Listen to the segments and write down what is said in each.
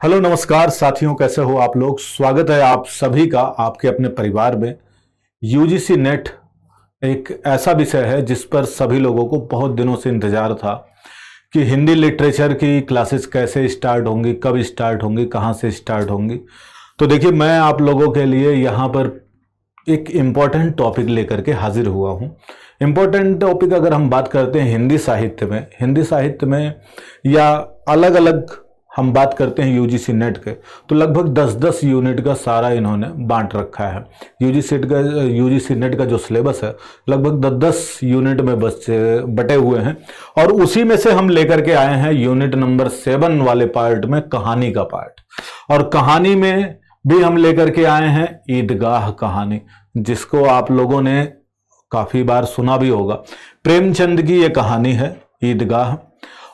Hello नमस्कार साथियों, कैसे हो आप लोग। स्वागत है आप सभी का आपके अपने परिवार में। यूजीसी नेट एक ऐसा विषय है जिस पर सभी लोगों को बहुत दिनों से इंतजार था कि हिंदी लिटरेचर की क्लासेस कैसे स्टार्ट होंगी, कब स्टार्ट होंगी, कहाँ से स्टार्ट होंगी। तो देखिए, मैं आप लोगों के लिए यहाँ पर एक इम्पॉर्टेंट टॉपिक लेकर के हाजिर हुआ हूँ। इम्पॉर्टेंट टॉपिक अगर हम बात करते हैं हिंदी साहित्य में या अलग अलग हम बात करते हैं यूजीसी नेट के, तो लगभग 10-10 यूनिट का सारा इन्होंने बांट रखा है। यूजीसी नेट का जो सिलेबस है लगभग 10-10 यूनिट में बटे हुए हैं, और उसी में से हम लेकर के आए हैं यूनिट नंबर 7 वाले पार्ट में कहानी का पार्ट। और कहानी में भी हम लेकर के आए हैं ईदगाह कहानी, जिसको आप लोगों ने काफी बार सुना भी होगा। प्रेमचंद की ये कहानी है ईदगाह,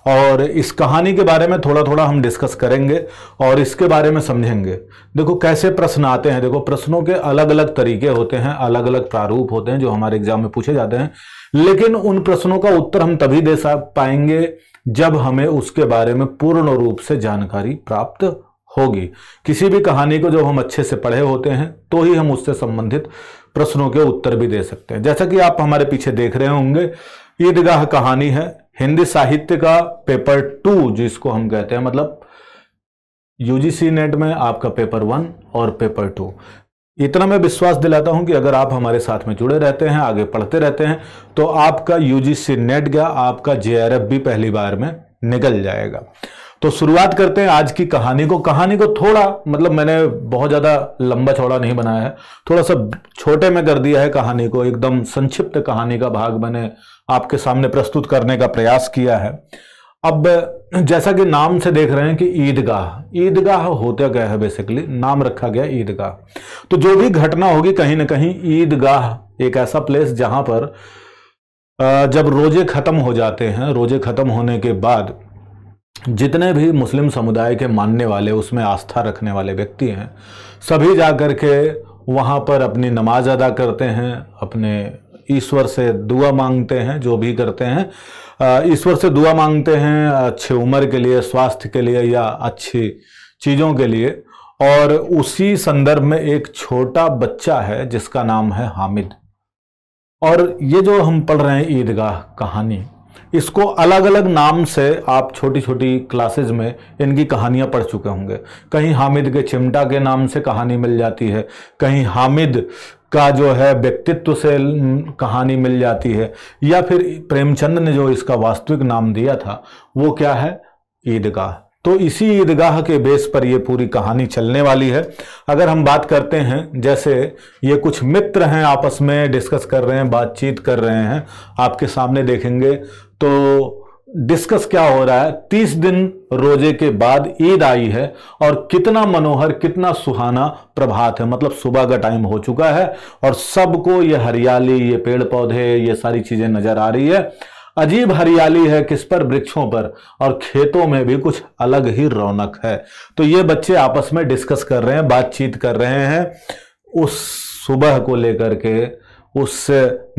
और इस कहानी के बारे में थोड़ा थोड़ा हम डिस्कस करेंगे और इसके बारे में समझेंगे। देखो कैसे प्रश्न आते हैं। देखो, प्रश्नों के अलग अलग तरीके होते हैं, अलग अलग प्रारूप होते हैं जो हमारे एग्जाम में पूछे जाते हैं, लेकिन उन प्रश्नों का उत्तर हम तभी दे पाएंगे जब हमें उसके बारे में पूर्ण रूप से जानकारी प्राप्त होगी। किसी भी कहानी को जब हम अच्छे से पढ़े होते हैं तो ही हम उससे संबंधित प्रश्नों के उत्तर भी दे सकते हैं। जैसा कि आप हमारे पीछे देख रहे होंगे, ईदगाह कहानी है हिंदी साहित्य का पेपर 2 जिसको हम कहते हैं, मतलब यूजीसी नेट में आपका पेपर 1 और पेपर 2। इतना मैं विश्वास दिलाता हूं कि अगर आप हमारे साथ में जुड़े रहते हैं, आगे पढ़ते रहते हैं, तो आपका यूजीसी नेट का आपका जेआरएफ भी पहली बार में निकल जाएगा। तो शुरुआत करते हैं आज की कहानी को थोड़ा, मतलब मैंने बहुत ज्यादा लंबा चौड़ा नहीं बनाया है, थोड़ा सा छोटे में कर दिया है कहानी को। एकदम संक्षिप्त कहानी का भाग मैंने आपके सामने प्रस्तुत करने का प्रयास किया है। अब जैसा कि नाम से देख रहे हैं कि ईदगाह होता क्या है, बेसिकली नाम रखा गया ईदगाह। तो जो भी घटना होगी कहीं ना कहीं ईदगाह एक ऐसा प्लेस जहां पर जब रोजे खत्म हो जाते हैं, रोजे खत्म होने के बाद जितने भी मुस्लिम समुदाय के मानने वाले, उसमें आस्था रखने वाले व्यक्ति हैं, सभी जाकर के वहाँ पर अपनी नमाज अदा करते हैं, अपने ईश्वर से दुआ मांगते हैं। जो भी करते हैं ईश्वर से दुआ मांगते हैं अच्छी उम्र के लिए, स्वास्थ्य के लिए या अच्छी चीज़ों के लिए। और उसी संदर्भ में एक छोटा बच्चा है जिसका नाम है हामिद। और ये जो हम पढ़ रहे हैं ईदगाह कहानी, इसको अलग अलग नाम से आप छोटी छोटी क्लासेस में इनकी कहानियां पढ़ चुके होंगे। कहीं हामिद के चिमटा के नाम से कहानी मिल जाती है, कहीं हामिद का जो है व्यक्तित्व से कहानी मिल जाती है, या फिर प्रेमचंद ने जो इसका वास्तविक नाम दिया था वो क्या है, ईदगाह। तो इसी ईदगाह के बेस पर ये पूरी कहानी चलने वाली है। अगर हम बात करते हैं, जैसे ये कुछ मित्र हैं आपस में डिस्कस कर रहे हैं, बातचीत कर रहे हैं, आपके सामने देखेंगे तो डिस्कस क्या हो रहा है। 30 दिन रोजे के बाद ईद आई है और कितना मनोहर, कितना सुहाना प्रभात है, मतलब सुबह का टाइम हो चुका है और सबको ये हरियाली, ये पेड़ पौधे, ये सारी चीजें नजर आ रही है। अजीब हरियाली है, किस पर, वृक्षों पर, और खेतों में भी कुछ अलग ही रौनक है। तो ये बच्चे आपस में डिस्कस कर रहे हैं, बातचीत कर रहे हैं उस सुबह को लेकर के, उस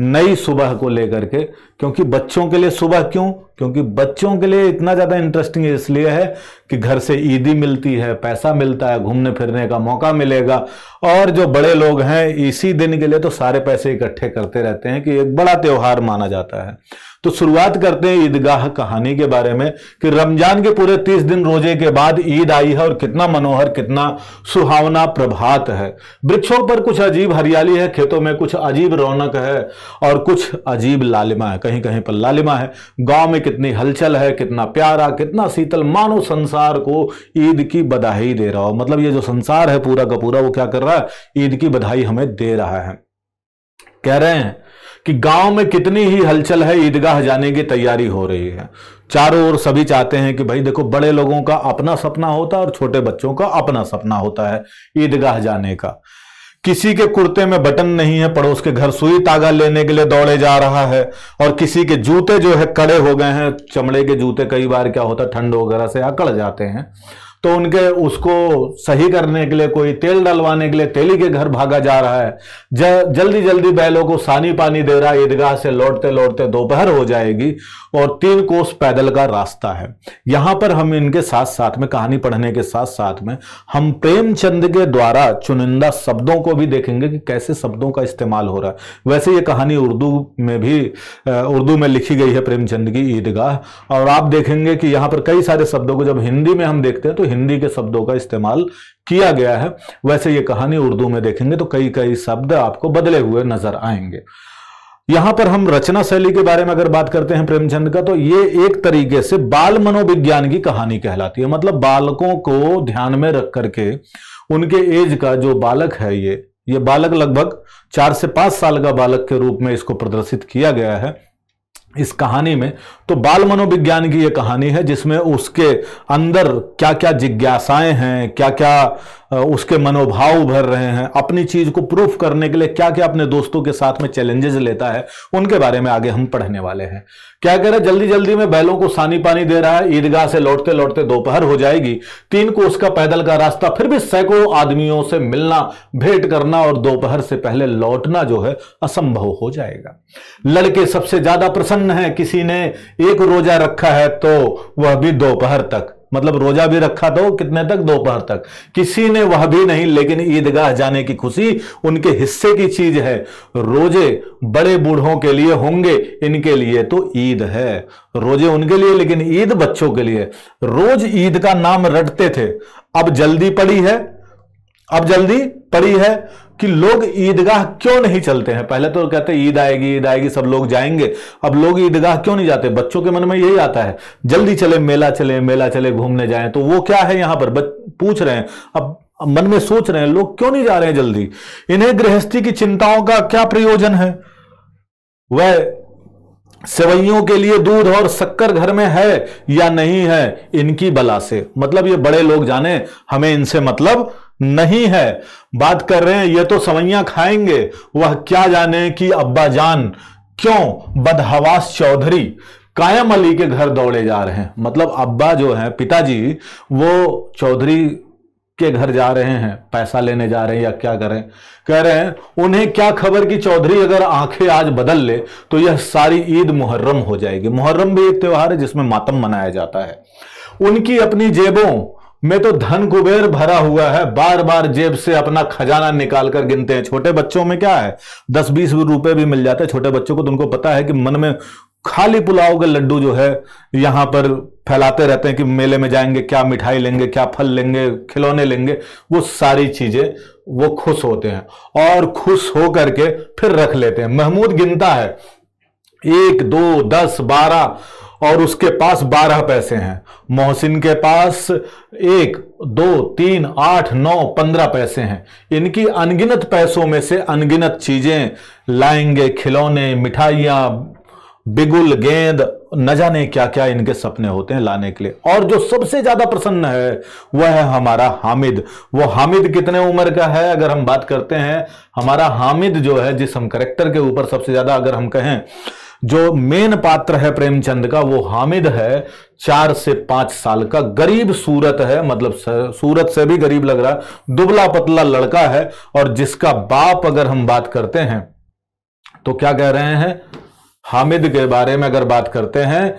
नई सुबह को लेकर के। क्योंकि बच्चों के लिए सुबह क्यों? क्योंकि बच्चों के लिए इतना ज्यादा इंटरेस्टिंग इसलिए है कि घर से ईदी मिलती है, पैसा मिलता है, घूमने फिरने का मौका मिलेगा, और जो बड़े लोग हैं इसी दिन के लिए तो सारे पैसे इकट्ठे करते रहते हैं कि एक बड़ा त्योहार माना जाता है। तो शुरुआत करते हैं ईदगाह कहानी के बारे में कि रमजान के पूरे 30 दिन रोजे के बाद ईद आई है और कितना मनोहर, कितना सुहावना प्रभात है। वृक्षों पर कुछ अजीब हरियाली है, खेतों में कुछ अजीब रौनक है और कुछ अजीब लालिमा है, कहीं कहीं पर लालिमा है। गांव में कितनी हलचल है, कितना प्यारा, कितना शीतल, मानो संसार को ईद की बधाई दे रहा हो। मतलब ये जो संसार है पूरा का पूरा, वो क्या कर रहा है, ईद की बधाई हमें दे रहा है। कह रहे हैं कि गांव में कितनी ही हलचल है, ईदगाह जाने की तैयारी हो रही है। चारों ओर सभी चाहते हैं कि भाई देखो, बड़े लोगों का अपना सपना होता है और छोटे बच्चों का अपना सपना होता है ईदगाह जाने का। किसी के कुर्ते में बटन नहीं है, पड़ोस के घर सुई तागा लेने के लिए दौड़े जा रहा है, और किसी के जूते जो है कड़े हो गए हैं, चमड़े के जूते, कई बार क्या होता है ठंड वगैरह से अकड़ जाते हैं, तो उनके उसको सही करने के लिए कोई तेल डलवाने के लिए तेली के घर भागा जा रहा है। जल्दी जल्दी बैलों को सानी पानी दे रहा है। ईदगाह से लौटते लौटते दोपहर हो जाएगी और 3 कोस पैदल का रास्ता है। यहां पर हम इनके साथ साथ में, कहानी पढ़ने के साथ साथ में, हम प्रेमचंद के द्वारा चुनिंदा शब्दों को भी देखेंगे कि कैसे शब्दों का इस्तेमाल हो रहा है। वैसे ये कहानी उर्दू में लिखी गई है, प्रेमचंद की ईदगाह, और आप देखेंगे कि यहां पर कई सारे शब्दों को जब हिंदी में हम देखते हैं तो हिंदी के शब्दों का इस्तेमाल किया गया है। वैसे ये कहानी उर्दू में देखेंगे तो कई कई शब्द आपको बदले हुए नजर आएंगे। यहां पर हम रचना शैली के बारे में अगर बात करते हैं प्रेमचंद का, तो ये एक तरीके से बाल मनोविज्ञान की कहानी कहलाती है। मतलब बालकों को ध्यान में रख करके उनके एज का जो बालक है, ये बालक लगभग 4 से 5 साल का बालक के रूप में इसको प्रदर्शित किया गया है इस कहानी में। तो बाल मनोविज्ञान की यह कहानी है जिसमें उसके अंदर क्या क्या जिज्ञासाएं हैं, क्या क्या उसके मनोभाव उभर रहे हैं, अपनी चीज को प्रूफ करने के लिए क्या क्या अपने दोस्तों के साथ में चैलेंजेस लेता है, उनके बारे में आगे हम पढ़ने वाले हैं। क्या कह रहे हैं, जल्दी जल्दी में बैलों को सानी पानी दे रहा है। ईदगाह से लौटते लौटते दोपहर हो जाएगी। 3 कोस का पैदल का रास्ता, फिर भी सैकड़ों आदमियों से मिलना, भेंट करना और दोपहर से पहले लौटना जो है असंभव हो जाएगा। लड़के सबसे ज्यादा प्रसन्न हैं। किसी ने एक रोजा रखा है तो वह भी दोपहर तक, मतलब रोजा भी रखा तो कितने तक, दोपहर तक। किसी ने वह भी नहीं, लेकिन ईदगाह जाने की खुशी उनके हिस्से की चीज है। रोजे बड़े बूढ़ों के लिए होंगे, इनके लिए तो ईद है। रोजे उनके लिए, लेकिन ईद बच्चों के लिए। रोज ईद का नाम रटते थे। अब जल्दी पड़ी है कि लोग ईदगाह क्यों नहीं चलते हैं। पहले तो कहते ईद आएगी सब लोग जाएंगे। अब लोग ईदगाह क्यों नहीं जाते? बच्चों के मन में यही आता है, जल्दी चले, मेला चले घूमने जाएं। तो वो क्या है, यहां पर पूछ रहे हैं, अब मन में सोच रहे हैं लोग क्यों नहीं जा रहे हैं जल्दी। इन्हें गृहस्थी की चिंताओं का क्या प्रयोजन है? वह सेवैयों के लिए दूध और शक्कर घर में है या नहीं है, इनकी बला से। मतलब ये बड़े लोग जाने, हमें इनसे मतलब नहीं है। बात कर रहे हैं ये तो सवैयां खाएंगे, वह क्या जाने कि अब्बा जान क्यों बदहवास चौधरी कायम अली के घर दौड़े जा रहे हैं। मतलब अब्बा जो है, पिताजी, वो चौधरी के घर जा रहे हैं, पैसा लेने जा रहे हैं या क्या कर रहे हैं। कह रहे हैं उन्हें क्या खबर कि चौधरी अगर आंखें आज बदल ले तो यह सारी ईद मुहर्रम हो जाएगी। मुहर्रम भी एक त्योहार है जिसमें मातम मनाया जाता है। उनकी अपनी जेबों में तो धन कुबेर भरा हुआ है, बार बार जेब से अपना खजाना निकाल कर गिनते हैं। छोटे बच्चों में क्या है, 10-20 रुपए भी मिल जाते हैं छोटे बच्चों को, तो उनको पता है कि मन में खाली पुलाव के लड्डू जो है यहां पर फैलाते रहते हैं कि मेले में जाएंगे, क्या मिठाई लेंगे, क्या फल लेंगे, खिलौने लेंगे, वो सारी चीजें वो खुश होते हैं और खुश हो करके फिर रख लेते हैं। महमूद गिनता है 1, 2, 10, 12 और उसके पास 12 पैसे हैं। मोहसिन के पास 1, 2, 3, 8, 9, 15 पैसे हैं। इनकी अनगिनत पैसों में से अनगिनत चीजें लाएंगे, खिलौने, मिठाइयां, बिगुल, गेंद, न जाने क्या क्या इनके सपने होते हैं लाने के लिए। और जो सबसे ज्यादा प्रसन्न है वह है हमारा हामिद। वो हामिद कितने उम्र का है अगर हम बात करते हैं, हमारा हामिद जो है, जिस हम कैरेक्टर के ऊपर सबसे ज्यादा अगर हम कहें जो मेन पात्र है प्रेमचंद का, वो हामिद है 4 से 5 साल का। गरीब सूरत है, मतलब सूरत से भी गरीब लग रहा है, दुबला पतला लड़का है। और जिसका बाप अगर हम बात करते हैं तो क्या कह रहे हैं हामिद के बारे में अगर बात करते हैं,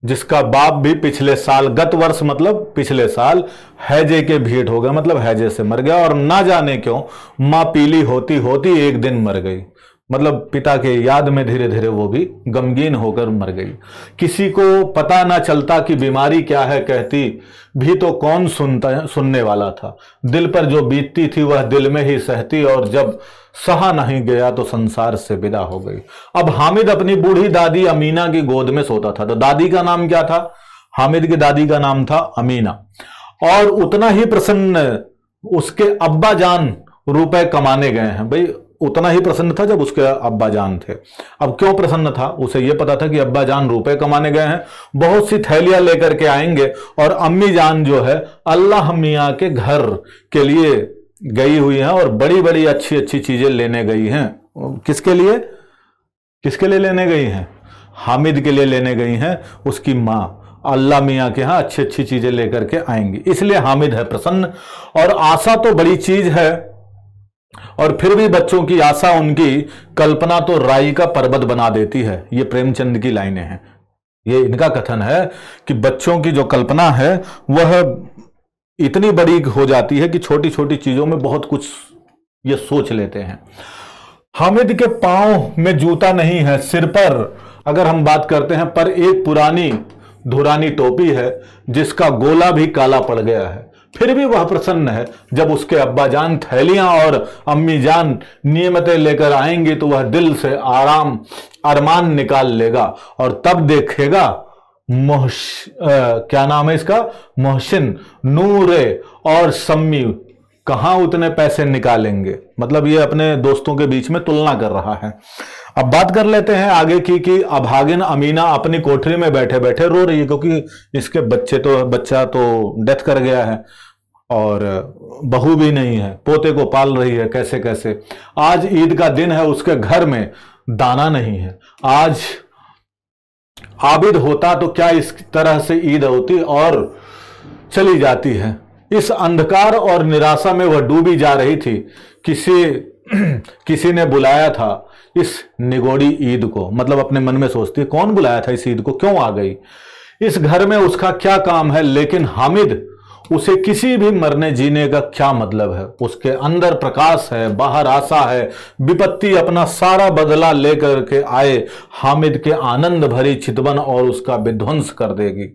जिसका बाप भी पिछले साल, गत वर्ष मतलब पिछले साल हैजे के भेंट हो गया, मतलब हैजे से मर गया। और ना जाने क्यों मां पीली होती होती एक दिन मर गई। मतलब पिता के याद में धीरे धीरे वो भी गमगीन होकर मर गई। किसी को पता ना चलता कि बीमारी क्या है, कहती भी तो कौन सुनने वाला था। दिल पर जो बीतती थी वह दिल में ही सहती, और जब सहा नहीं गया तो संसार से विदा हो गई। अब हामिद अपनी बूढ़ी दादी अमीना की गोद में सोता था। तो दादी का नाम क्या था? हामिद की दादी का नाम था अमीना। और उतना ही प्रसन्न उसके अब्बा जान रुपए कमाने गए हैं। भाई उतना ही प्रसन्न था जब उसके अब्बा जान थे। अब क्यों प्रसन्न था? उसे यह पता था कि अब्बा जान रुपए कमाने गए हैं, बहुत सी थैलियां लेकर के आएंगे, और अम्मी जान जो है अल्लाह मियाँ के घर के लिए गई हुई हैं और बड़ी बड़ी अच्छी अच्छी चीजें लेने गई हैं। किसके लिए लेने गई हैं? हामिद के लिए लेने गई हैं, उसकी माँ। अल्लाह मियाँ के यहाँ अच्छी अच्छी चीजें लेकर के आएंगी, इसलिए हामिद है प्रसन्न। और आशा तो बड़ी चीज है, और फिर भी बच्चों की आशा, उनकी कल्पना तो राई का पर्वत बना देती है। ये प्रेमचंद की लाइनें हैं, ये इनका कथन है कि बच्चों की जो कल्पना है वह इतनी बड़ी हो जाती है कि छोटी छोटी चीजों में बहुत कुछ ये सोच लेते हैं। हामिद के पांव में जूता नहीं है, सिर पर अगर हम बात करते हैं पर एक पुरानी धुरानी टोपी है जिसका गोला भी काला पड़ गया है। फिर भी वह प्रसन्न है। जब उसके अब्बा जान थैलियां और अम्मी जान नियमतें लेकर आएंगी तो वह दिल से अरमान निकाल लेगा, और तब देखेगा क्या नाम है इसका, मोहसिन, नूरे और सम्मी कहां उतने पैसे निकालेंगे। मतलब ये अपने दोस्तों के बीच में तुलना कर रहा है। अब बात कर लेते हैं आगे की कि अभागिन अमीना अपनी कोठरी में बैठे बैठे रो रही है, क्योंकि इसके बच्चा तो डेथ कर गया है और बहू भी नहीं है, पोते को पाल रही है कैसे कैसे। आज ईद का दिन है, उसके घर में दाना नहीं है। आज आबिद होता तो क्या इस तरह से ईद होती, और चली जाती है। इस अंधकार और निराशा में वह डूबी जा रही थी। किसी ने बुलाया था इस निगोड़ी ईद को, मतलब अपने मन में सोचती कौन बुलाया था इस ईद को, क्यों आ गई, इस घर में उसका क्या काम है। लेकिन हामिद, उसे किसी भी मरने जीने का क्या मतलब है। उसके अंदर प्रकाश है, बाहर आशा है। विपत्ति अपना सारा बदला लेकर के आए हामिद के आनंद भरी चितवन और उसका विध्वंस कर देगी।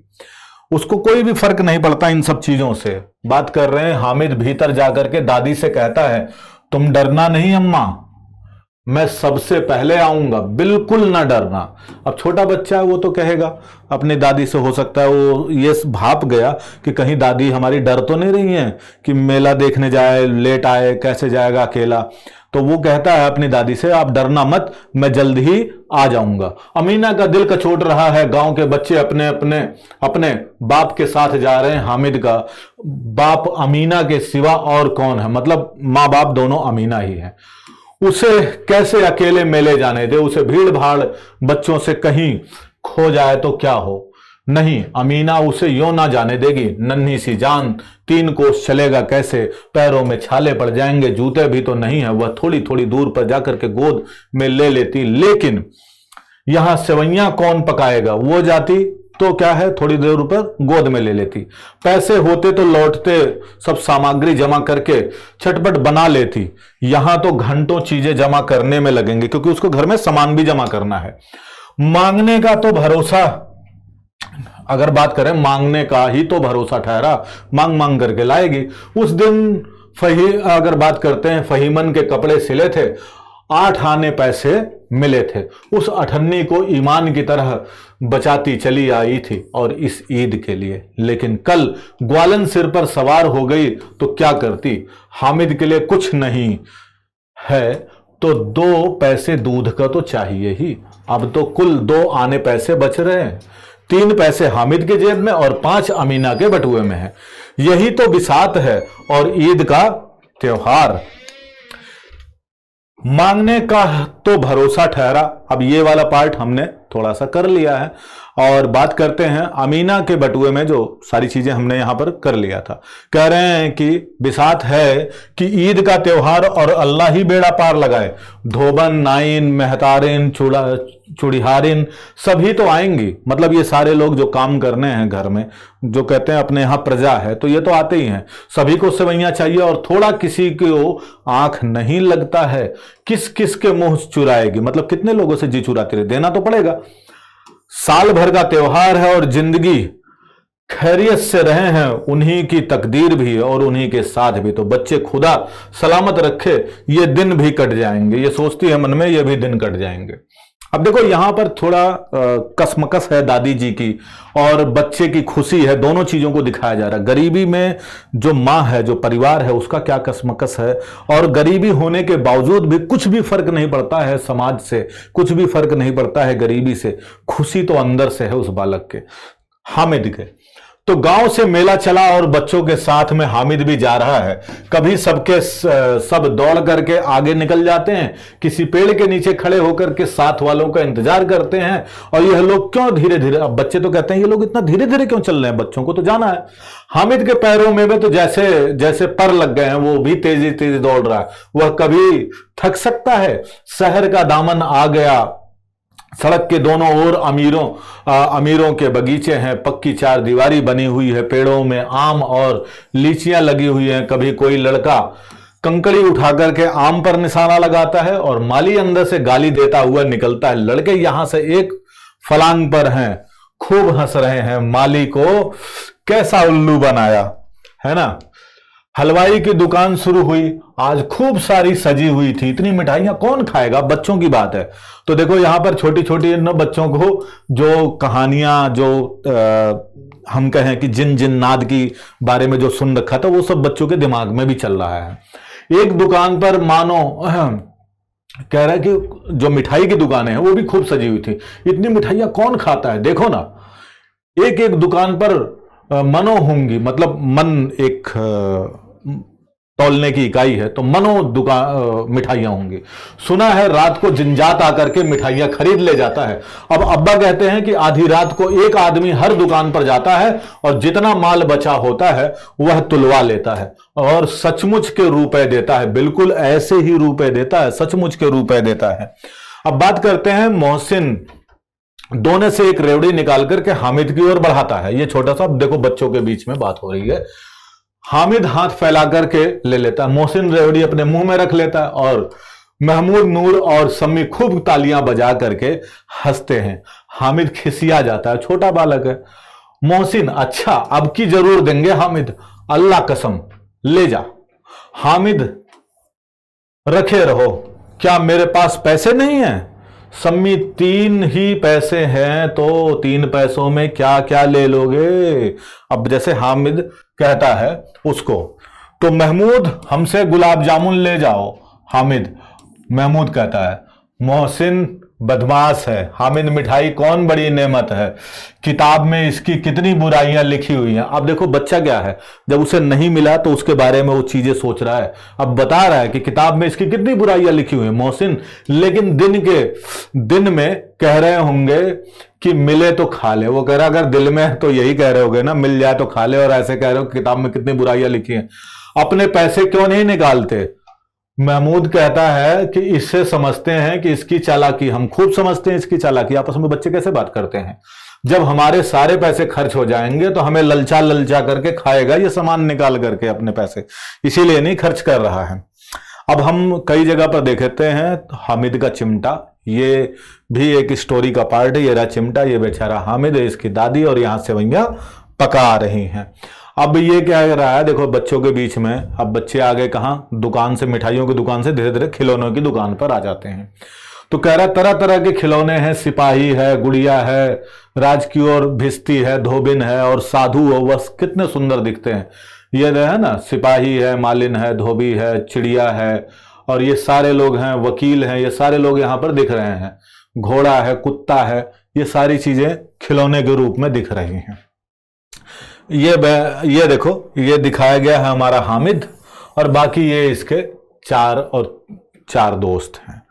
उसको कोई भी फर्क नहीं पड़ता इन सब चीजों से। बात कर रहे हैं हामिद भीतर जाकर के दादी से कहता है, तुम डरना नहीं अम्मा, मैं सबसे पहले आऊंगा, बिल्कुल ना डरना। अब छोटा बच्चा है, वो तो कहेगा अपनी दादी से, हो सकता है वो ये भाप गया कि कहीं दादी हमारी डर तो नहीं रही है कि मेला देखने जाए, लेट आए, कैसे जाएगा अकेला। तो वो कहता है अपनी दादी से, आप डरना मत, मैं जल्द ही आ जाऊंगा। अमीना का दिल कचोट रहा है। गांव के बच्चे अपने अपने अपने बाप के साथ जा रहे हैं। हामिद का बाप अमीना के सिवा और कौन है, मतलब माँ बाप दोनों अमीना ही है। उसे कैसे अकेले मेले जाने दे, उसे भीड़ भाड़ बच्चों से कहीं खो जाए तो क्या हो। नहीं, अमीना उसे यूं ना जाने देगी। नन्ही सी जान, 3 कोस चलेगा कैसे, पैरों में छाले पड़ जाएंगे, जूते भी तो नहीं है। वह थोड़ी थोड़ी दूर पर जाकर के गोद में ले लेती, लेकिन यहां सेवैयां कौन पकाएगा। वो जाती तो क्या है, थोड़ी देर पर गोद में ले लेती। पैसे होते तो लौटते सब सामग्री जमा करके छटपट बना लेती। यहां तो घंटों चीजें जमा करने में लगेंगे, क्योंकि उसको घर में सामान भी जमा करना है। मांगने का तो भरोसा, अगर बात करें मांगने का ही तो भरोसा ठहरा, मांग मांग करके लाएगी। उस दिन अगर बात करते हैं, फहीमन के कपड़े सिले थे, 8 आने पैसे मिले थे। उस अठन्नी को ईमान की तरह बचाती चली आई थी और इस ईद के लिए। लेकिन कल ग्वालन सिर पर सवार हो गई तो क्या करती। हामिद के लिए कुछ नहीं है तो 2 पैसे दूध का तो चाहिए ही। अब तो कुल 2 आने पैसे बच रहे हैं। 3 पैसे हामिद के जेब में और 5 अमीना के बटुए में है। यही तो बिसात है और ईद का त्योहार। मांगने का तो भरोसा ठहरा। अब ये वाला पार्ट हमने थोड़ा सा कर लिया है और बात करते हैं अमीना के बटुए में जो सारी चीजें हमने यहां पर कर लिया था। कह रहे हैं कि बिसात है कि ईद का त्योहार और अल्लाह ही बेड़ा पार लगाए। धोबन, नाइन, मेहतारिन, चूड़िहारिन सभी तो आएंगी। मतलब ये सारे लोग जो काम करने हैं घर में, जो कहते हैं अपने यहां प्रजा है, तो ये तो आते ही हैं। सभी को सेवैयां चाहिए और थोड़ा किसी को आंख नहीं लगता है, किस किस के मुंह चुराएगी। मतलब कितने लोगों से जी चुराती रहे, देना तो पड़ेगा। साल भर का त्योहार है और जिंदगी खैरियत से रहे हैं, उन्हीं की तकदीर भी और उन्हीं के साथ भी। तो बच्चे खुदा सलामत रखे, ये दिन भी कट जाएंगे। ये सोचती है मन में, ये भी दिन कट जाएंगे। अब देखो यहां पर थोड़ा कसमकस है दादी जी की और बच्चे की खुशी है, दोनों चीजों को दिखाया जा रहा है। गरीबी में जो माँ है, जो परिवार है, उसका क्या कसमकस है। और गरीबी होने के बावजूद भी कुछ भी फर्क नहीं पड़ता है समाज से, कुछ भी फर्क नहीं पड़ता है गरीबी से। खुशी तो अंदर से है उस बालक के, हामिद के। तो गांव से मेला चला और बच्चों के साथ में हामिद भी जा रहा है। कभी सब दौड़ करके आगे निकल जाते हैं, किसी पेड़ के नीचे खड़े होकर के साथ वालों का इंतजार करते हैं। और यह लोग क्यों धीरे धीरे, अब बच्चे तो कहते हैं ये लोग इतना धीरे धीरे क्यों चल रहे हैं, बच्चों को तो जाना है। हामिद के पैरों में भी तो जैसे जैसे पर लग गए हैं, वो भी तेजी तेजी दौड़ रहा है। वह कभी थक सकता है। शहर का दामन आ गया, सड़क के दोनों ओर अमीरों के बगीचे हैं, पक्की चार दीवारी बनी हुई है, पेड़ों में आम और लीचियां लगी हुई हैं। कभी कोई लड़का कंकड़ी उठा करके आम पर निशाना लगाता है और माली अंदर से गाली देता हुआ निकलता है, लड़के यहां से एक फलांग पर हैं, खूब हंस रहे हैं, माली को कैसा उल्लू बनाया, है ना। हलवाई की दुकान शुरू हुई, आज खूब सारी सजी हुई थी। इतनी मिठाइयां कौन खाएगा, बच्चों की बात है। तो देखो यहां पर छोटी छोटी बच्चों को जो कहानियां, जो हम कहें कि जिन जिन्नात की बारे में जो सुन रखा था, वो सब बच्चों के दिमाग में भी चल रहा है। एक दुकान पर मानो कह रहा है कि जो मिठाई की दुकानें हैं वो भी खूब सजी हुई थी। इतनी मिठाइयां कौन खाता है, देखो ना। एक एक दुकान पर मनो होंगी, मतलब मन एक तौलने की इकाई है, तो मनो दुकान मिठाइयां होंगी। सुना है रात को जिंजात आकर के मिठाइयां खरीद ले जाता है। अब अब्बा कहते हैं कि आधी रात को एक आदमी हर दुकान पर जाता है और जितना माल बचा होता है वह तुलवा लेता है और सचमुच के रुपए देता है। बिल्कुल ऐसे ही रुपए देता है, सचमुच के रुपए देता है। अब बात करते हैं मोहसिन। दोने से एक रेवड़ी निकाल करके हामिद की ओर बढ़ाता है। ये छोटा सा, देखो बच्चों के बीच में बात हो रही है। हामिद हाथ फैला करके ले लेता है, मोहसिन रेवड़ी अपने मुंह में रख लेता है और महमूद, नूर और सम्मी खूब तालियां बजा करके हंसते हैं। हामिद खिसिया जाता है, छोटा बालक है। मोहसिन, अच्छा अब की जरूर देंगे हामिद, अल्लाह कसम ले जा। हामिद, रखे रहो, क्या मेरे पास पैसे नहीं हैं? सम्मी, 3 ही पैसे हैं तो 3 पैसों में क्या क्या ले लोगे? अब जैसे हामिद कहता है उसको, तो महमूद हमसे गुलाब जामुन ले जाओ। हामिद, महमूद कहता है मोहसिन बदमाश है। हामिद, मिठाई कौन बड़ी नेमत है, किताब में इसकी कितनी बुराइयां लिखी हुई हैं। अब देखो बच्चा क्या है, जब उसे नहीं मिला तो उसके बारे में वो चीजें सोच रहा है। अब बता रहा है कि किताब में इसकी कितनी बुराइयां लिखी हुई हैं मोहसिन, लेकिन दिन में कह रहे होंगे कि मिले तो खा ले। वो कह रहा अगर दिल में तो यही कह रहे होगे ना, मिल जाए तो खा ले, और ऐसे कह रहे हो किताब में कितनी बुराइयां लिखी हैं। अपने पैसे क्यों नहीं निकालते? महमूद कहता है कि इससे समझते हैं कि इसकी चालाकी, हम खूब समझते हैं इसकी चालाकी। आपस में बच्चे कैसे बात करते हैं, जब हमारे सारे पैसे खर्च हो जाएंगे तो हमें ललचा ललचा करके खाएगा ये सामान निकाल करके अपने पैसे, इसीलिए नहीं खर्च कर रहा है। अब हम कई जगह पर देखते हैं हामिद का चिमटा, ये भी एक स्टोरी का पार्ट है। ये रहा चिमटा, ये बेचारा हामिद है, इसकी दादी और यहां सेवैयां पका रही हैं। अब ये क्या कर रहा है, देखो बच्चों के बीच में, अब बच्चे आ गए कहाँ, दुकान से, मिठाइयों की दुकान से धीरे धीरे खिलौनों की दुकान पर आ जाते हैं। तो कह रहा तरह तरह के खिलौने हैं, सिपाही है, गुड़िया है, राज की ओर भिस्ती है, धोबिन है और साधु हो, बस कितने सुंदर दिखते हैं। ये है ना, सिपाही है, मालिन है, धोबी है, चिड़िया है, और ये सारे लोग हैं, वकील हैं, ये सारे लोग यहाँ पर दिख रहे हैं। घोड़ा है, कुत्ता है, ये सारी चीजें खिलौने के रूप में दिख रही हैं। ये देखो, ये दिखाया गया है हमारा हामिद, और बाकी ये इसके 4 दोस्त हैं।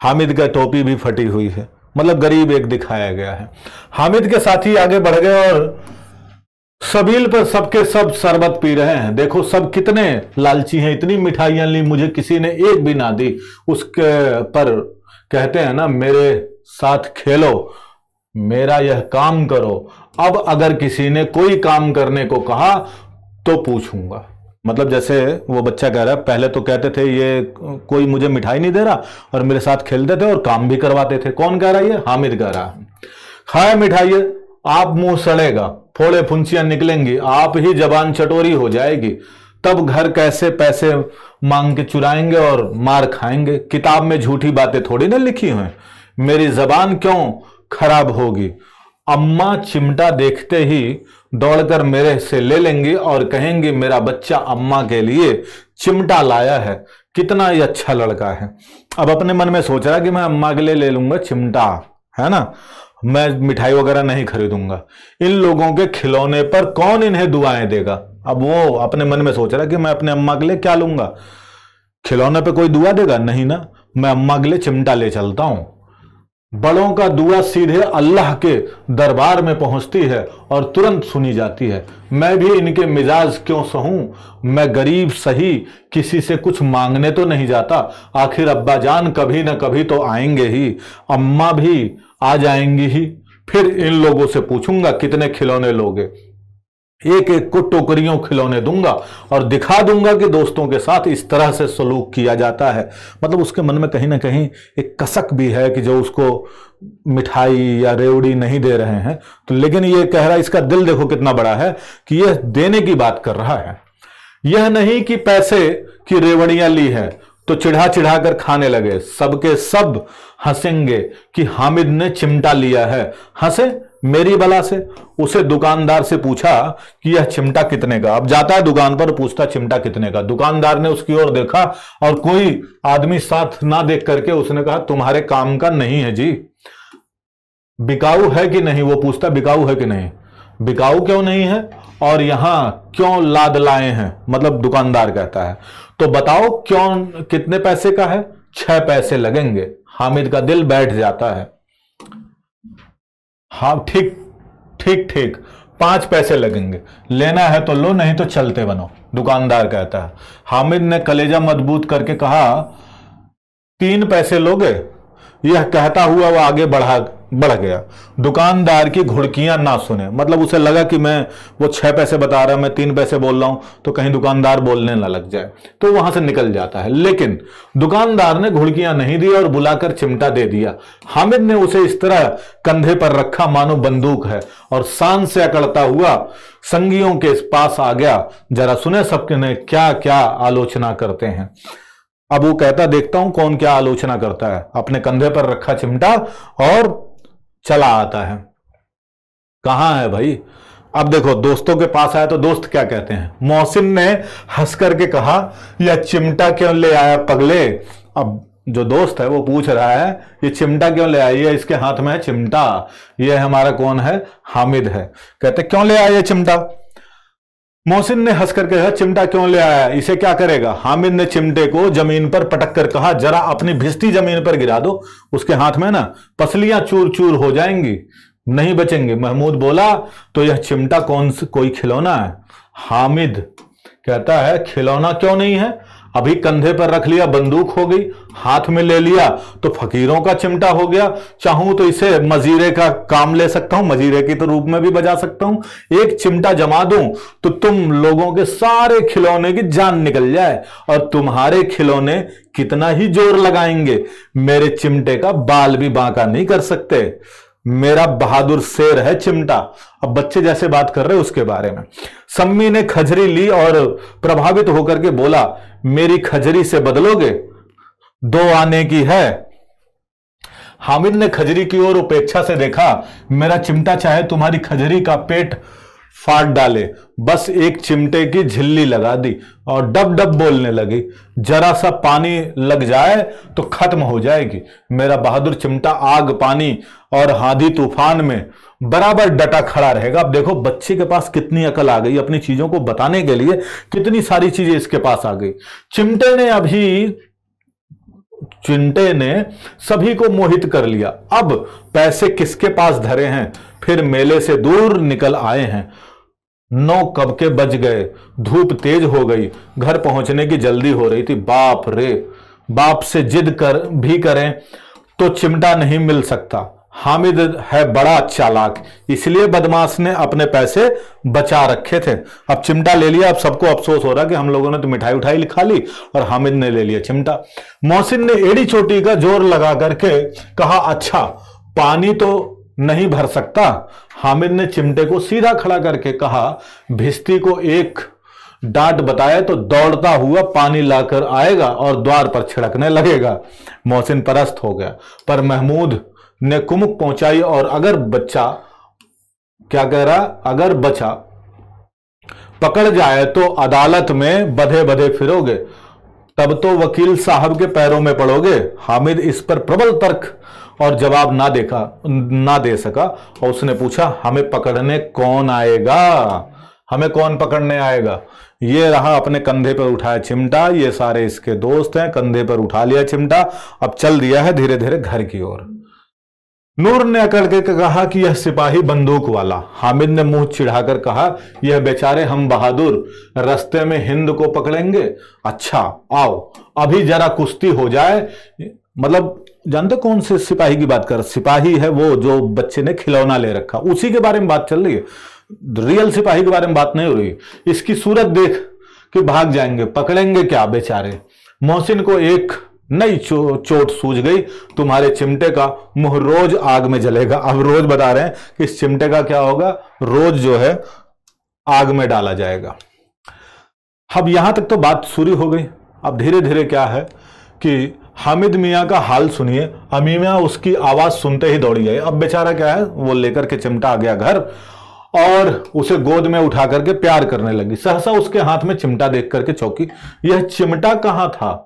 हामिद का टोपी भी फटी हुई है, मतलब गरीब एक दिखाया गया है। हामिद के साथी आगे बढ़ गए और सबील पर सबके सब शरबत पी रहे हैं। देखो सब कितने लालची हैं, इतनी मिठाइयां ली, मुझे किसी ने एक भी ना दी। उसके पर कहते हैं ना, मेरे साथ खेलो, मेरा यह काम करो। अब अगर किसी ने कोई काम करने को कहा तो पूछूंगा। मतलब जैसे वो बच्चा कह रहा है, पहले तो कहते थे ये कोई मुझे मिठाई नहीं दे रहा और मेरे साथ खेलते थे और काम भी करवाते थे। कौन कह रहा है? ये हामिद कह रहा है। खाए मिठाई, आप मुंह सड़ेगा, फोड़े फुंसियां निकलेंगी, आप ही जबान चटोरी हो जाएगी, तब घर कैसे पैसे मांग के चुराएंगे और मार खाएंगे। किताब में झूठी बातें थोड़ी ना लिखी हैं, मेरी जबान क्यों खराब होगी। अम्मा चिमटा देखते ही दौड़कर मेरे से ले लेंगी और कहेंगी मेरा बच्चा अम्मा के लिए चिमटा लाया है, कितना ही अच्छा लड़का है। अब अपने मन में सोच रहा कि मैं अम्मा के लिए ले लूंगा चिमटा, है ना। मैं मिठाई वगैरह नहीं खरीदूंगा। इन लोगों के खिलौने पर कौन इन्हें दुआएं देगा? अब वो अपने मन में सोच रहा है कि मैं अपने अम्मा के लिए क्या लूंगा, खिलौने पे कोई दुआ देगा? नहीं ना, मैं अम्मा के लिए चिमटा ले चलता हूं। बड़ों का दुआ सीधे अल्लाह के दरबार में पहुंचती है और तुरंत सुनी जाती है। मैं भी इनके मिजाज क्यों सहूं, मैं गरीब सही, किसी से कुछ मांगने तो नहीं जाता। आखिर अब्बा जान कभी ना कभी तो आएंगे ही, अम्मा भी आ जाएंगी ही। फिर इन लोगों से पूछूंगा कितने खिलौने लोगे, एक एक को टोकरियों खिलौने दूंगा और दिखा दूंगा कि दोस्तों के साथ इस तरह से सलूक किया जाता है। मतलब उसके मन में कहीं ना कहीं एक कसक भी है कि जो उसको मिठाई या रेवड़ी नहीं दे रहे हैं, तो लेकिन ये कह रहा है, इसका दिल देखो कितना बड़ा है कि यह देने की बात कर रहा है। यह नहीं कि पैसे की रेवड़ियां ली है तो चिढ़ा चिढ़ा कर खाने लगे, सबके सब हंसेंगे कि हामिद ने चिमटा लिया है। हंसे मेरी बला से। उसे दुकानदार से पूछा कि यह चिमटा कितने का? अब जाता है दुकान पर, पूछता चिमटा कितने का। दुकानदार ने उसकी ओर देखा और कोई आदमी साथ ना देख करके उसने कहा तुम्हारे काम का नहीं है जी। बिकाऊ है कि नहीं? वो पूछता बिकाऊ है कि नहीं। बिकाऊ क्यों नहीं है और यहां क्यों लाद लाए हैं? मतलब दुकानदार कहता है तो बताओ क्यों, कितने पैसे का है? 6 पैसे लगेंगे। हामिद का दिल बैठ जाता है। हाँ ठीक ठीक ठीक, 5 पैसे लगेंगे, लेना है तो लो, नहीं तो चलते बनो, दुकानदार कहता है। हामिद ने कलेजा मजबूत करके कहा 3 पैसे लोगे? यह कहता हुआ वह आगे बढ़ गया। दुकानदार की घुड़कियां ना सुने, मतलब उसे लगा कि मैं वो 6 पैसे बता रहा, मैं 3 पैसे बोल रहा हूं तो कहीं दुकानदार बोलने ना लग जाए, तो वहां से निकल जाता है। लेकिन दुकानदार ने घुड़कियां नहीं दी और बुलाकर चिमटा दे दिया। हामिद ने उसे इस तरह कंधे पर रखा मानो बंदूक है और शान से अकड़ता हुआ संगियों के पास आ गया। जरा सुने सबके ने क्या क्या आलोचना करते हैं। अब वो कहता देखता हूं कौन क्या आलोचना करता है। अपने कंधे पर रखा चिमटा और चला आता है। कहां है भाई? अब देखो दोस्तों के पास आया तो दोस्त क्या कहते हैं। मोहसिन ने हंस करके कहा यह चिमटा क्यों ले आया पगले? अब जो दोस्त है वो पूछ रहा है ये चिमटा क्यों ले आया? इसके हाथ में है चिमटा, ये हमारा कौन है? हामिद है। कहते क्यों ले आया ये चिमटा? मोहसिन ने हंस करके कहा चिमटा क्यों ले आया, इसे क्या करेगा? हामिद ने चिमटे को जमीन पर पटक कर कहा जरा अपनी भिस्ती जमीन पर गिरा दो, उसके हाथ में ना पसलियां चूर चूर हो जाएंगी, नहीं बचेंगे। महमूद बोला तो यह चिमटा कोई खिलौना है? हामिद कहता है खिलौना क्यों नहीं है, अभी कंधे पर रख लिया बंदूक हो गई, हाथ में ले लिया तो फकीरों का चिमटा हो गया। चाहूं तो इसे मजीरे का काम ले सकता हूं, मजीरे के तो रूप में भी बजा सकता हूं। एक चिमटा जमा दूं तो तुम लोगों के सारे खिलौने की जान निकल जाए और तुम्हारे खिलौने कितना ही जोर लगाएंगे, मेरे चिमटे का बाल भी बांका नहीं कर सकते। मेरा बहादुर शेर है चिमटा। अब बच्चे जैसे बात कर रहे उसके बारे में। सम्मी ने खजरी ली और प्रभावित होकर के बोला मेरी खजरी से बदलोगे? 2 आने की है। हामिद ने खजरी की ओर उपेक्षा से देखा। मेरा चिमटा चाहे तुम्हारी खजरी का पेट फाड़ डाले, बस एक चिमटे की झिल्ली लगा दी और डब डब बोलने लगी। जरा सा पानी लग जाए तो खत्म हो जाएगी। मेरा बहादुर चिमटा आग पानी और आंधी तूफान में बराबर डटा खड़ा रहेगा। अब देखो बच्चे के पास कितनी अकल आ गई, अपनी चीजों को बताने के लिए कितनी सारी चीजें इसके पास आ गई। चिमटे ने सभी को मोहित कर लिया। अब पैसे किसके पास धरे हैं, फिर मेले से दूर निकल आए हैं। 9 कब के बज गए, धूप तेज हो गई, घर पहुंचने की जल्दी हो रही थी। बाप रे बाप से जिद कर भी करें तो चिमटा नहीं मिल सकता। हामिद है बड़ा चालाक, इसलिए बदमाश ने अपने पैसे बचा रखे थे। अब चिमटा ले लिया। अब सबको अफसोस हो रहा कि हम लोगों ने तो मिठाई उठाई खा ली और हामिद ने ले लिया चिमटा। मोहसिन ने एड़ी चोटी का जोर लगा करके कहा अच्छा पानी तो नहीं भर सकता। हामिद ने चिमटे को सीधा खड़ा करके कहा भिस्ती को एक डांट बताया तो दौड़ता हुआ पानी लाकर आएगा और द्वार पर छिड़कने लगेगा। मोहसिन परस्त हो गया, पर महमूद ने कुमुक पहुंचाई और अगर बच्चा क्या कह रहा, अगर बचा पकड़ जाए तो अदालत में बधे बधे फिरोगे, तब तो वकील साहब के पैरों में पड़ोगे। हामिद इस पर प्रबल तर्क और जवाब ना दे सका और उसने पूछा हमें पकड़ने कौन आएगा, हमें कौन पकड़ने आएगा। ये रहा अपने कंधे पर उठाया चिमटा, ये सारे इसके दोस्त हैं, कंधे पर उठा लिया चिमटा, अब चल दिया है धीरे धीरे घर की ओर। नूर ने अकड़ के कहा कि यह सिपाही बंदूक वाला। हामिद ने मुंह चिढ़ाकर कहा यह बेचारे हम बहादुर रास्ते में हिंद को पकड़ेंगे। अच्छा आओ अभी जरा कुश्ती हो जाए। मतलब जानते कौन से सिपाही की बात कर, सिपाही है वो जो बच्चे ने खिलौना ले रखा, उसी के बारे में बात चल रही है, रियल सिपाही के बारे में बात नहीं हो रही। इसकी सूरत देख के भाग जाएंगे, पकड़ेंगे क्या बेचारे। मोहसिन को एक नई चोट सूझ गई, तुम्हारे चिमटे का मुंह रोज आग में जलेगा। अब रोज बता रहे हैं कि इस चिमटे का क्या होगा, रोज जो है आग में डाला जाएगा। अब यहां तक तो बात शुरू हो गई। अब धीरे धीरे क्या है कि हामिद मियाँ का हाल सुनिए। अमीना उसकी आवाज सुनते ही दौड़ी गई। अब बेचारा क्या है, वो लेकर के चिमटा आ गया घर और उसे गोद में उठा करके प्यार करने लगी। सहसा उसके हाथ में चिमटा देख करके चौंकी। यह चिमटा कहां था,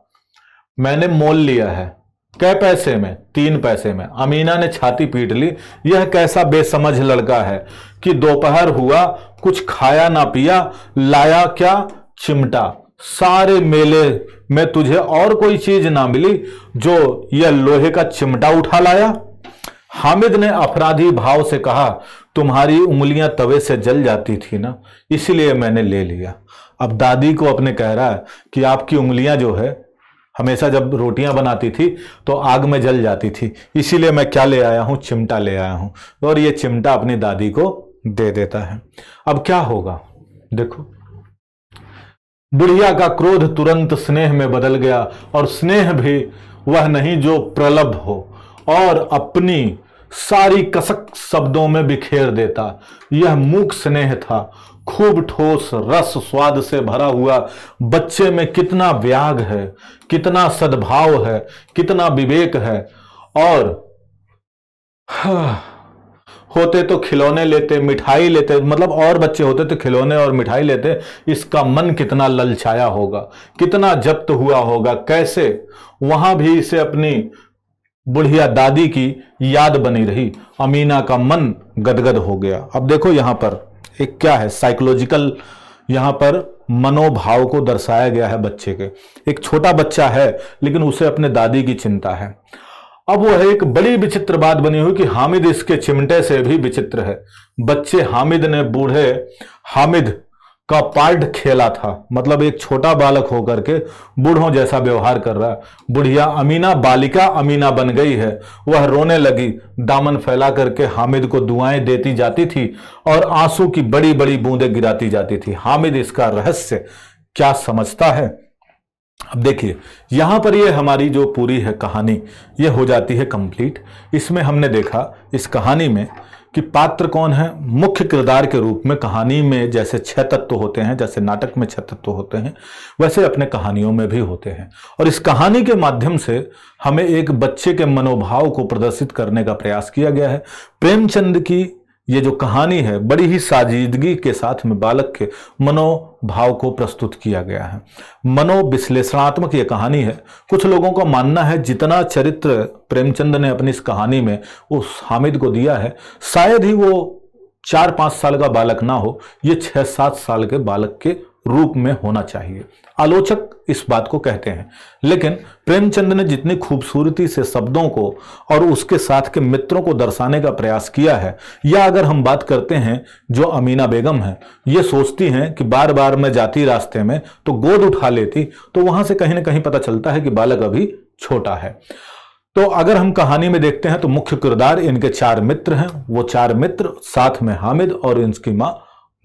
मैंने मोल लिया है। कै पैसे में? 3 पैसे में। अमीना ने छाती पीट ली। यह कैसा बेसमझ लड़का है कि दोपहर हुआ कुछ खाया ना पिया, लाया क्या चिमटा। सारे मेले में तुझे और कोई चीज ना मिली जो यह लोहे का चिमटा उठा लाया। हामिद ने अपराधी भाव से कहा तुम्हारी उंगलियां तवे से जल जाती थी ना, इसलिए मैंने ले लिया। अब दादी को अपने कह रहा है कि आपकी उंगलियां जो है हमेशा जब रोटियां बनाती थी तो आग में जल जाती थी, इसीलिए मैं क्या ले आया हूं, चिमटा ले आया हूं। और ये चिमटा अपनी दादी को दे देता है। अब क्या होगा देखो, बुढ़िया का क्रोध तुरंत स्नेह में बदल गया और स्नेह भी वह नहीं जो प्रलभ हो और अपनी सारी कसक शब्दों में बिखेर देता। यह मूक स्नेह था, खूब ठोस रस स्वाद से भरा हुआ। बच्चे में कितना व्याग है, कितना सद्भाव है, कितना विवेक है। और होते तो खिलौने लेते, मिठाई लेते, मतलब और बच्चे होते तो खिलौने और मिठाई लेते। इसका मन कितना ललचाया होगा, कितना जब्त हुआ होगा, कैसे वहां भी इसे अपनी बुढ़िया दादी की याद बनी रही। अमीना का मन गदगद हो गया। अब देखो यहां पर एक क्या है, साइकोलॉजिकल यहां पर मनोभाव को दर्शाया गया है बच्चे के। एक छोटा बच्चा है लेकिन उसे अपने दादी की चिंता है। अब वो है एक बड़ी विचित्र बात बनी हुई कि हामिद इसके चिमटे से भी विचित्र है। बच्चे हामिद ने बूढ़े हामिद का पार्ट खेला था, मतलब एक छोटा बालक होकर के बूढ़ों जैसा व्यवहार कर रहा है। बुढ़िया अमीना बालिका अमीना बन गई है। वह रोने लगी, दामन फैला करके हामिद को दुआएं देती जाती थी और आंसू की बड़ी बड़ी बूंदें गिराती जाती थी। हामिद इसका रहस्य क्या समझता है। अब देखिए यहां पर ये हमारी जो पूरी है कहानी ये हो जाती है कंप्लीट। इसमें हमने देखा इस कहानी में कि पात्र कौन है। मुख्य किरदार के रूप में कहानी में जैसे 6 तत्व होते हैं, जैसे नाटक में 6 तत्व होते हैं, वैसे अपने कहानियों में भी होते हैं। और इस कहानी के माध्यम से हमें एक बच्चे के मनोभाव को प्रदर्शित करने का प्रयास किया गया है। प्रेमचंद की ये जो कहानी है बड़ी ही साजीदगी के साथ में बालक के मनोभाव को प्रस्तुत किया गया है। मनोविश्लेषणात्मक ये कहानी है। कुछ लोगों का मानना है जितना चरित्र प्रेमचंद ने अपनी इस कहानी में उस हामिद को दिया है, शायद ही वो 4-5 साल का बालक ना हो, ये 6-7 साल के बालक के रूप में होना चाहिए। आलोचक इस बात को कहते हैं। लेकिन प्रेमचंद ने जितनी खूबसूरती से शब्दों को और उसके साथ के मित्रों को दर्शाने का प्रयास किया है, या अगर हम बात करते हैं जो अमीना बेगम है, ये सोचती हैं कि बार बार मैं जाती रास्ते में तो गोद उठा लेती, तो वहां से कहीं ना कहीं पता चलता है कि बालक अभी छोटा है। तो अगर हम कहानी में देखते हैं तो मुख्य किरदार इनके 4 मित्र हैं। वो 4 मित्र, साथ में हामिद और इनकी मां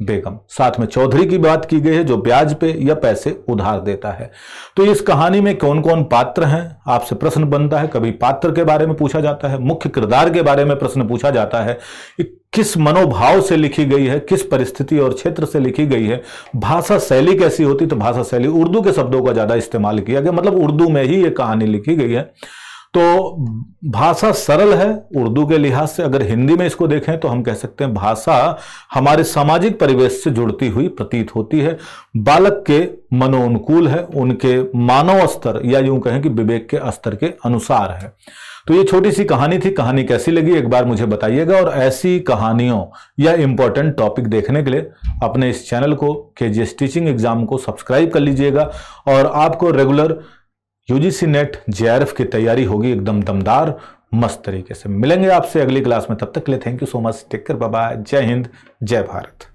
बेगम, साथ में चौधरी की बात की गई है जो ब्याज पे या पैसे उधार देता है। तो इस कहानी में कौन कौन पात्र हैं, आपसे प्रश्न बनता है। कभी पात्र के बारे में पूछा जाता है, मुख्य किरदार के बारे में प्रश्न पूछा जाता है, किस मनोभाव से लिखी गई है, किस परिस्थिति और क्षेत्र से लिखी गई है, भाषा शैली कैसी होती। तो भाषा शैली उर्दू के शब्दों का ज्यादा इस्तेमाल किया गया, मतलब उर्दू में ही ये कहानी लिखी गई है। तो भाषा सरल है उर्दू के लिहाज से। अगर हिंदी में इसको देखें तो हम कह सकते हैं भाषा हमारे सामाजिक परिवेश से जुड़ती हुई प्रतीत होती है, बालक के मनोनुकूल है, उनके मानव स्तर या यूं कहें कि विवेक के स्तर के अनुसार है। तो ये छोटी सी कहानी थी। कहानी कैसी लगी एक बार मुझे बताइएगा, और ऐसी कहानियों या इंपॉर्टेंट टॉपिक देखने के लिए अपने इस चैनल को केजीएस टीचिंग एग्जाम को सब्सक्राइब कर लीजिएगा, और आपको रेगुलर यूजीसी नेट जेआरएफ की तैयारी होगी एकदम दमदार मस्त तरीके से। मिलेंगे आपसे अगली क्लास में, तब तक के लिए thank you so much, take care, bye bye, जय हिंद, जय भारत।